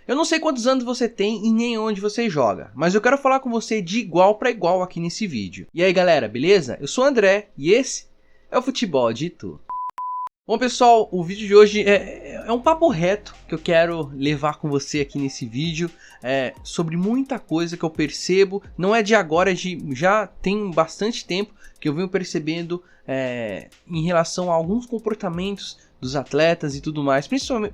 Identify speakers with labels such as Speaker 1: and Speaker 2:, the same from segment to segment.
Speaker 1: Eu não sei quantos anos você tem e nem onde você joga, mas eu quero falar com você de igual para igual aqui nesse vídeo. E aí galera, beleza? Eu sou o André e esse é o Futebol de Itu. Bom pessoal, o vídeo de hoje é um papo reto que eu quero levar com você aqui nesse vídeo. Sobre muita coisa que eu percebo, não é de agora, já tem bastante tempo que eu venho percebendo em relação a alguns comportamentos dos atletas e tudo mais,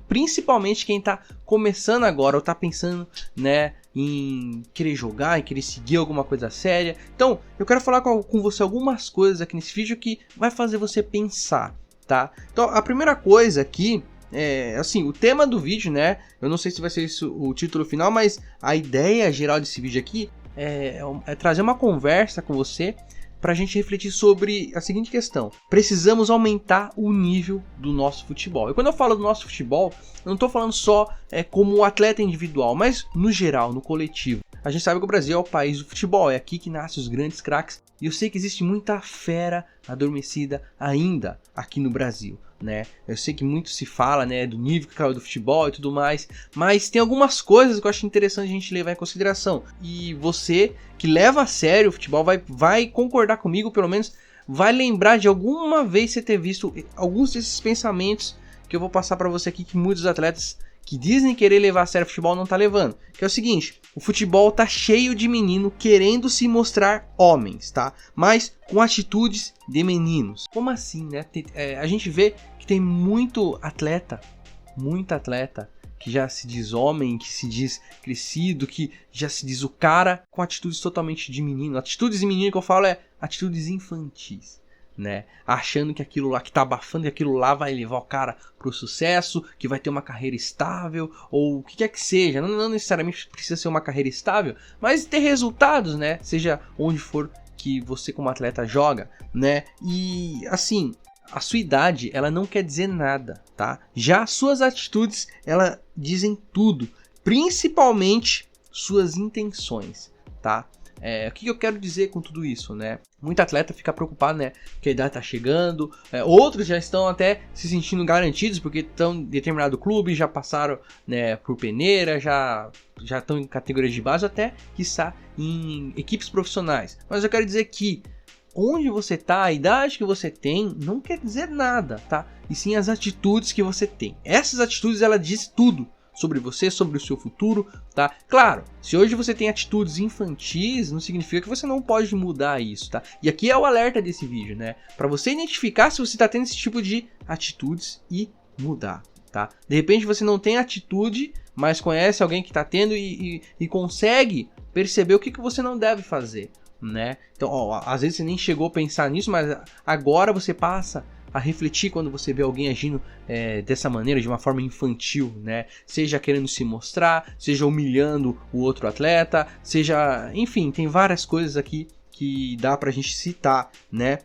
Speaker 1: principalmente quem está começando agora ou está pensando, né, em querer jogar, em querer seguir alguma coisa séria. Então eu quero falar com você algumas coisas aqui nesse vídeo que vai fazer você pensar, tá? Então a primeira coisa aqui assim, o tema do vídeo, né, eu não sei se vai ser isso o título final, mas a ideia geral desse vídeo aqui é trazer uma conversa com você para a gente refletir sobre a seguinte questão: precisamos aumentar o nível do nosso futebol. E quando eu falo do nosso futebol, eu não estou falando só como atleta individual, mas no geral, no coletivo. A gente sabe que o Brasil é o país do futebol, é aqui que nascem os grandes craques, e eu sei que existe muita fera adormecida ainda aqui no Brasil, né? Eu sei que muito se fala, né, do nível que caiu do futebol e tudo mais, mas tem algumas coisas que eu acho interessante a gente levar em consideração. E você que leva a sério o futebol vai concordar comigo, pelo menos vai lembrar de alguma vez você ter visto alguns desses pensamentos que eu vou passar para você aqui, que muitos atletas que dizem querer levar a sério o futebol não tá levando. Que é o seguinte: o futebol tá cheio de menino querendo se mostrar homens, tá? Mas com atitudes de meninos. Como assim, né? A gente vê que tem muito atleta que já se diz homem, que se diz crescido, que já se diz o cara, com atitudes totalmente de menino. Atitudes de menino que eu falo atitudes infantis, né? Achando que aquilo lá, que tá abafando, que aquilo lá vai levar o cara pro sucesso, que vai ter uma carreira estável, ou o que quer que seja. Não necessariamente precisa ser uma carreira estável, mas ter resultados, né? Seja onde for que você como atleta joga, né? E assim, a sua idade, ela não quer dizer nada, tá? Já as suas atitudes, elas dizem tudo, principalmente suas intenções, tá? O que eu quero dizer com tudo isso, né? Muito atleta fica preocupado, né, que a idade tá chegando, outros já estão até se sentindo garantidos porque estão em determinado clube, já passaram, né, por peneira, já estão em categorias de base, até quiçá em equipes profissionais. Mas eu quero dizer que onde você tá, a idade que você tem, não quer dizer nada, tá? E sim as atitudes que você tem. Essas atitudes, ela diz tudo sobre você, sobre o seu futuro, tá? Claro, se hoje você tem atitudes infantis, não significa que você não pode mudar isso, tá? E aqui é o alerta desse vídeo, né? Para você identificar se você tá tendo esse tipo de atitudes e mudar, tá? De repente você não tem atitude, mas conhece alguém que tá tendo e consegue perceber o que você não deve fazer, né? Então, às vezes você nem chegou a pensar nisso, mas agora você passa a refletir quando você vê alguém agindo dessa maneira, de uma forma infantil, né? Seja querendo se mostrar, seja humilhando o outro atleta, seja... Enfim, tem várias coisas aqui que dá pra gente citar, né?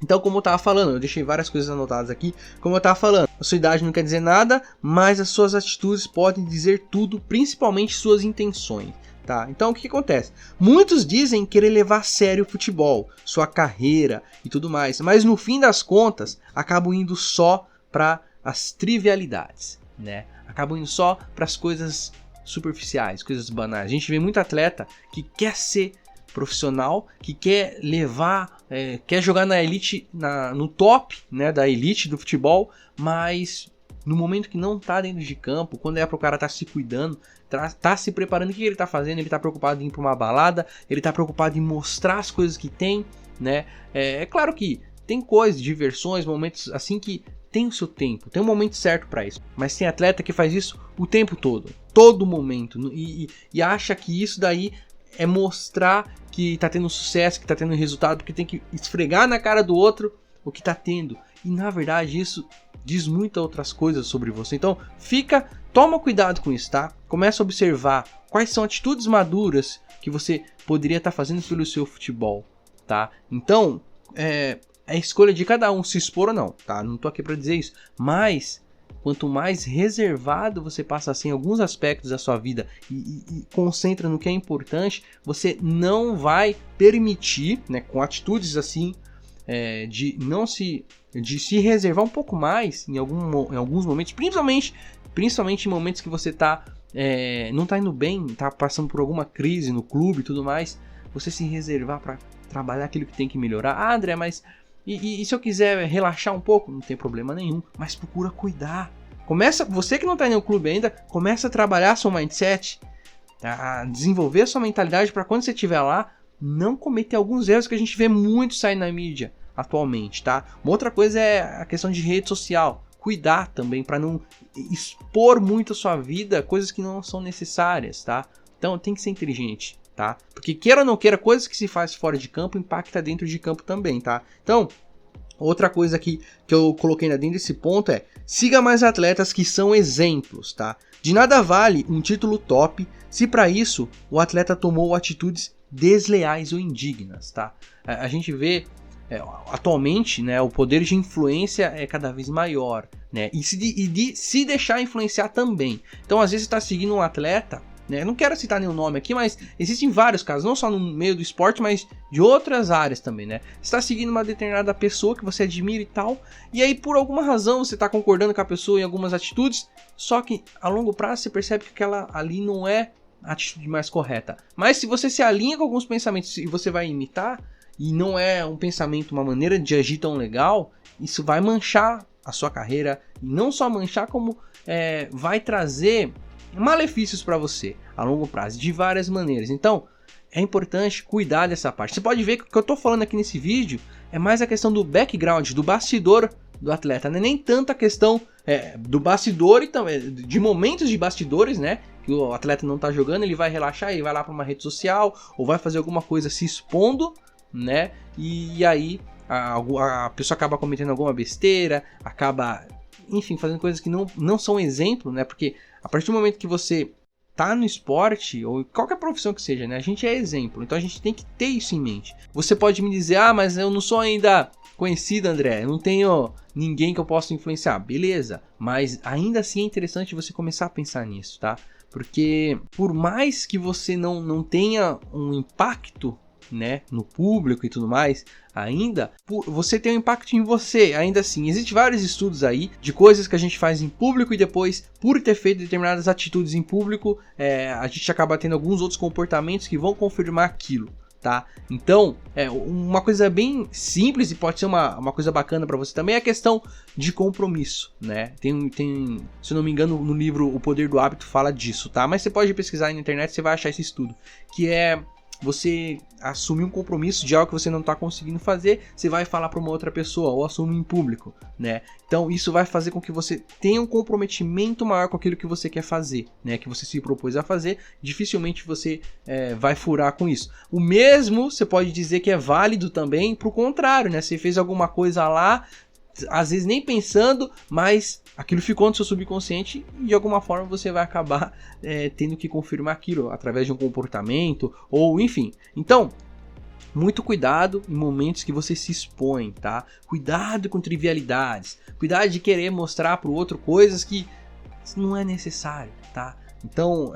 Speaker 1: Então, como eu tava falando, eu deixei várias coisas anotadas aqui. Como eu tava falando, a sua idade não quer dizer nada, mas as suas atitudes podem dizer tudo, principalmente suas intenções. Tá? Então o que acontece? Muitos dizem querer levar a sério o futebol, sua carreira e tudo mais, mas no fim das contas acabam indo só para as trivialidades, né? Acabam indo só para as coisas superficiais, coisas banais. A gente vê muito atleta que quer ser profissional, que quer levar, quer jogar na elite, no top, né, da elite do futebol, mas no momento que não tá dentro de campo, quando é pro cara tá se cuidando, tá se preparando, o que ele tá fazendo? Ele tá preocupado em ir pra uma balada, ele tá preocupado em mostrar as coisas que tem, né? É claro que tem coisas, diversões, momentos assim que tem o seu tempo, tem um momento certo para isso. Mas tem atleta que faz isso o tempo todo momento, e acha que isso daí é mostrar que tá tendo sucesso, que tá tendo resultado, porque tem que esfregar na cara do outro o que tá tendo. E na verdade isso diz muitas outras coisas sobre você. Então toma cuidado com isso, tá? Começa a observar quais são atitudes maduras que você poderia estar fazendo pelo seu futebol, tá? Então, é escolha de cada um se expor ou não, tá? Não tô aqui para dizer isso, mas quanto mais reservado você passa assim em alguns aspectos da sua vida e concentra no que é importante, você não vai permitir, né, com atitudes assim, de se reservar um pouco mais em alguns momentos, principalmente em momentos que você está não tá indo bem, tá passando por alguma crise no clube e tudo mais, você se reservar para trabalhar aquilo que tem que melhorar. Ah, André, mas e se eu quiser relaxar um pouco? Não tem problema nenhum, mas procura cuidar. Você que não tá no clube ainda, começa a trabalhar seu mindset, a desenvolver a sua mentalidade para quando você estiver lá, não cometer alguns erros que a gente vê muito sair na mídia atualmente, tá? Uma outra coisa é a questão de rede social. Cuidar também para não expor muito a sua vida, coisas que não são necessárias, tá? Então tem que ser inteligente, tá? Porque queira ou não queira, coisas que se faz fora de campo impacta dentro de campo também, tá? Então, outra coisa aqui que eu coloquei dentro desse ponto é: siga mais atletas que são exemplos, tá? De nada vale um título top se para isso o atleta tomou atitudes desleais ou indignas, tá? A gente vê atualmente, né, o poder de influência é cada vez maior, né? E se deixar influenciar também. Então, às vezes, você está seguindo um atleta, né? Não quero citar nenhum nome aqui, mas existem vários casos, não só no meio do esporte, mas de outras áreas também, né? Você está seguindo uma determinada pessoa que você admira e tal, e aí por alguma razão você está concordando com a pessoa em algumas atitudes, só que a longo prazo você percebe que aquela ali não é a atitude mais correta. Mas se você se alinha com alguns pensamentos e você vai imitar, e não é um pensamento, uma maneira de agir tão legal, isso vai manchar a sua carreira, e não só manchar, como vai trazer malefícios para você a longo prazo, de várias maneiras. Então, é importante cuidar dessa parte. Você pode ver que o que eu estou falando aqui nesse vídeo é mais a questão do background, do bastidor do atleta, né? Nem tanto a questão do bastidor e também de momentos de bastidores, né? Que o atleta não está jogando, ele vai relaxar, ele vai lá para uma rede social ou vai fazer alguma coisa se expondo, né? E aí a pessoa acaba cometendo alguma besteira, acaba, enfim, fazendo coisas que não são exemplo, né? Porque a partir do momento que você tá no esporte, ou qualquer profissão que seja, né? A gente é exemplo, então a gente tem que ter isso em mente. Você pode me dizer: ah, mas eu não sou ainda conhecido, André, eu não tenho ninguém que eu possa influenciar. Beleza, mas ainda assim é interessante você começar a pensar nisso, tá? Porque por mais que você não tenha um impacto, né, no público e tudo mais, ainda você tem um impacto em você, ainda assim. Existem vários estudos aí de coisas que a gente faz em público e depois, por ter feito determinadas atitudes em público, a gente acaba tendo alguns outros comportamentos que vão confirmar aquilo, tá? Então, uma coisa bem simples e pode ser uma coisa bacana para você também é a questão de compromisso, né? Tem, se eu não me engano, no livro O Poder do Hábito fala disso, tá? Mas você pode pesquisar aí na internet, você vai achar esse estudo, que é você assumir um compromisso de algo que você não está conseguindo fazer, você vai falar para uma outra pessoa ou assume em público, né? Então isso vai fazer com que você tenha um comprometimento maior com aquilo que você quer fazer, né? Que você se propôs a fazer. Dificilmente você vai furar com isso. O mesmo você pode dizer que é válido também para o contrário, né? Você fez alguma coisa lá, às vezes nem pensando, mas aquilo ficou no seu subconsciente e de alguma forma você vai acabar tendo que confirmar aquilo através de um comportamento ou enfim. Então, muito cuidado em momentos que você se expõe, tá? Cuidado com trivialidades, cuidado de querer mostrar para o outro coisas que não é necessário, tá? Então,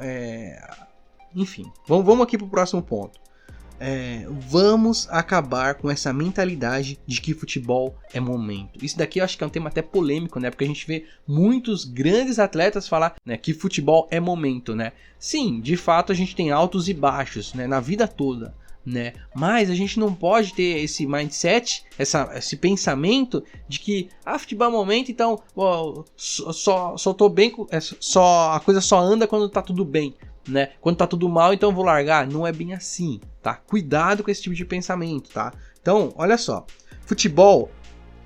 Speaker 1: enfim, vamos aqui para o próximo ponto. Vamos acabar com essa mentalidade de que futebol é momento. Isso daqui eu acho que é um tema até polêmico, né? Porque a gente vê muitos grandes atletas falar, né, que futebol é momento, né? Sim, de fato a gente tem altos e baixos, né, na vida toda, né? Mas a gente não pode ter esse mindset, esse pensamento de que futebol é momento, então só tô bem, a coisa só anda quando tá tudo bem, né? Quando tá tudo mal, então eu vou largar. Não é bem assim, tá? Cuidado com esse tipo de pensamento, tá? Então, olha só. Futebol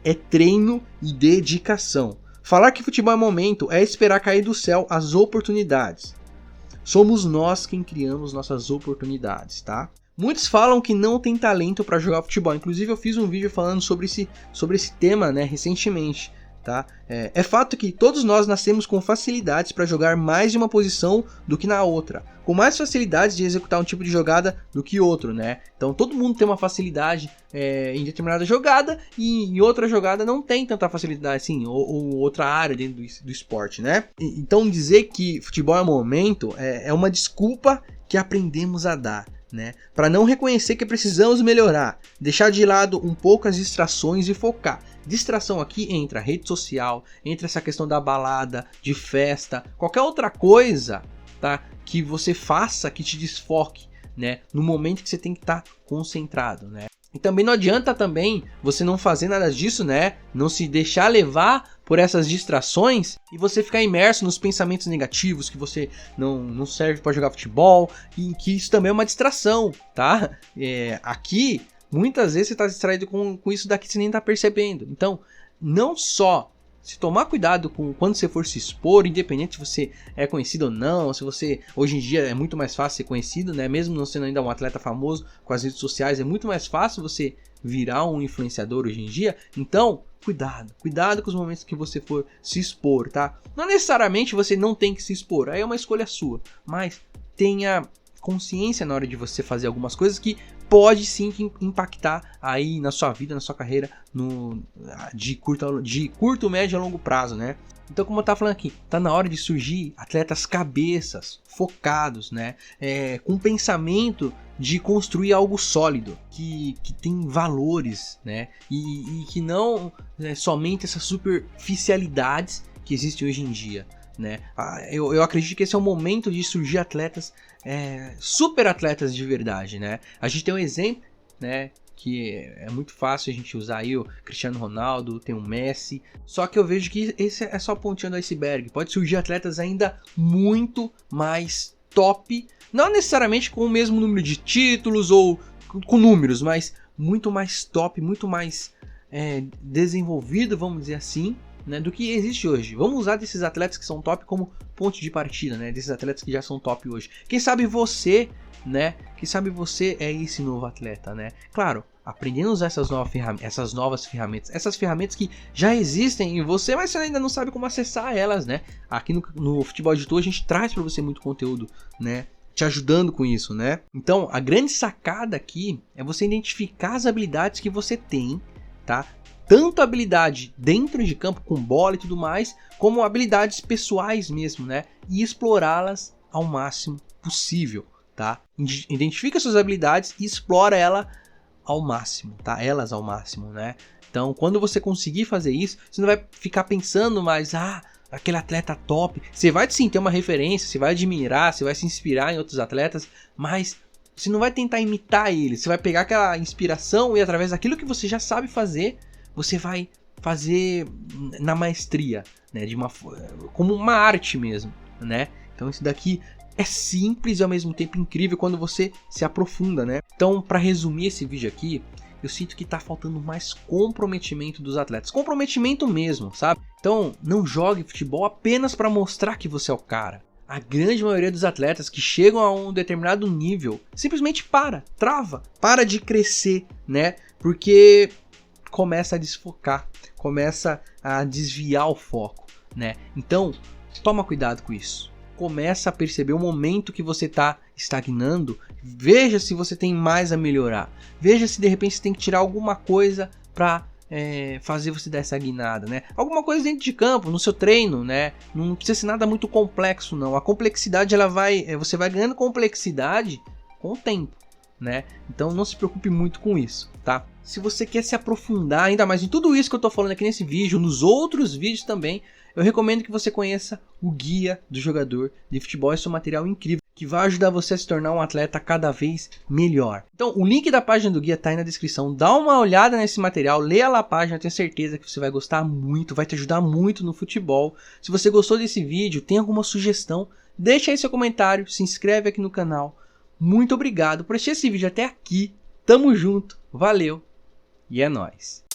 Speaker 1: é treino e dedicação. Falar que futebol é momento é esperar cair do céu as oportunidades. Somos nós quem criamos nossas oportunidades, tá? Muitos falam que não tem talento para jogar futebol. Inclusive eu fiz um vídeo falando sobre esse tema, né, recentemente. Tá? É fato que todos nós nascemos com facilidades para jogar mais de uma posição do que na outra, com mais facilidades de executar um tipo de jogada do que outro, né? Então todo mundo tem uma facilidade em determinada jogada e em outra jogada não tem tanta facilidade assim, ou outra área dentro do esporte, né? Então dizer que futebol é momento é uma desculpa que aprendemos a dar, né? Para não reconhecer que precisamos melhorar, deixar de lado um pouco as distrações e focar. Distração aqui entra rede social, entra essa questão da balada, de festa, qualquer outra coisa tá? Que você faça, que te desfoque, né? No momento que você tem que estar concentrado, né? E também não adianta também você não fazer nada disso, né? Não se deixar levar por essas distrações e você ficar imerso nos pensamentos negativos, que você não serve para jogar futebol, e que isso também é uma distração, tá? Aqui, muitas vezes você está distraído com isso daqui, você nem está percebendo. Então, não só se tomar cuidado com quando você for se expor, independente se você é conhecido ou não, se você, hoje em dia é muito mais fácil ser conhecido, né? Mesmo não sendo ainda um atleta famoso com as redes sociais, é muito mais fácil você virar um influenciador hoje em dia. Então, cuidado com os momentos que você for se expor, tá? Não necessariamente você não tem que se expor, aí é uma escolha sua, mas tenha consciência na hora de você fazer algumas coisas que pode sim impactar aí na sua vida, na sua carreira, de curto, médio a longo prazo, né? Então, como eu tava falando aqui, tá na hora de surgir atletas cabeças, focados, né? Com pensamento de construir algo sólido, que tem valores, né? E que não somente essas superficialidades que existem hoje em dia, né? Eu acredito que esse é o momento de surgir atletas, super atletas de verdade, né? A gente tem um exemplo, né, que é muito fácil a gente usar aí, o Cristiano Ronaldo, tem o Messi, só que eu vejo que esse é só a pontinha do iceberg. Pode surgir atletas ainda muito mais top, não necessariamente com o mesmo número de títulos ou com números, mas muito mais top, muito mais desenvolvido, vamos dizer assim, né, do que existe hoje. Vamos usar desses atletas que são top como ponto de partida, né, desses atletas que já são top hoje. Quem sabe você, né, quem sabe você é esse novo atleta, né? Claro, aprendendo a usar essas novas ferramentas, essas ferramentas que já existem em você, mas você ainda não sabe como acessar elas, né? Aqui no Futebol de Tu a gente traz para você muito conteúdo, né, te ajudando com isso, né? Então, a grande sacada aqui é você identificar as habilidades que você tem, tá? Tanto habilidade dentro de campo com bola e tudo mais, como habilidades pessoais mesmo, né? E explorá-las ao máximo possível, tá? Identifica suas habilidades e explora elas ao máximo, né? Então, quando você conseguir fazer isso, você não vai ficar pensando mais, aquele atleta top. Você vai sim ter uma referência, você vai admirar, você vai se inspirar em outros atletas, mas você não vai tentar imitar eles. Você vai pegar aquela inspiração e através daquilo que você já sabe fazer, você vai fazer na maestria, né? Como uma arte mesmo, né? Então isso daqui é simples e ao mesmo tempo incrível quando você se aprofunda, né? Então, para resumir esse vídeo aqui, eu sinto que tá faltando mais comprometimento dos atletas. Comprometimento mesmo, sabe? Então, não jogue futebol apenas para mostrar que você é o cara. A grande maioria dos atletas que chegam a um determinado nível simplesmente para de crescer, né? Porque começa a desfocar, começa a desviar o foco, né? Então, toma cuidado com isso. Começa a perceber o momento que você está estagnando. Veja se você tem mais a melhorar. Veja se de repente você tem que tirar alguma coisa para fazer você dar essa guinada, né? Alguma coisa dentro de campo, no seu treino, né? Não precisa ser nada muito complexo, não. A complexidade, você vai ganhando complexidade com o tempo, né? Então não se preocupe muito com isso, tá? Se você quer se aprofundar ainda mais em tudo isso que eu tô falando aqui nesse vídeo, nos outros vídeos também, eu recomendo que você conheça o Guia do Jogador de Futebol. Esse é um material incrível que vai ajudar você a se tornar um atleta cada vez melhor. Então, o link da página do guia tá aí na descrição. Dá uma olhada nesse material, leia lá a página, eu tenho certeza que você vai gostar muito, vai te ajudar muito no futebol. Se você gostou desse vídeo, tem alguma sugestão, deixa aí seu comentário, se inscreve aqui no canal. Muito obrigado por assistir esse vídeo até aqui. Tamo junto, valeu e é nóis.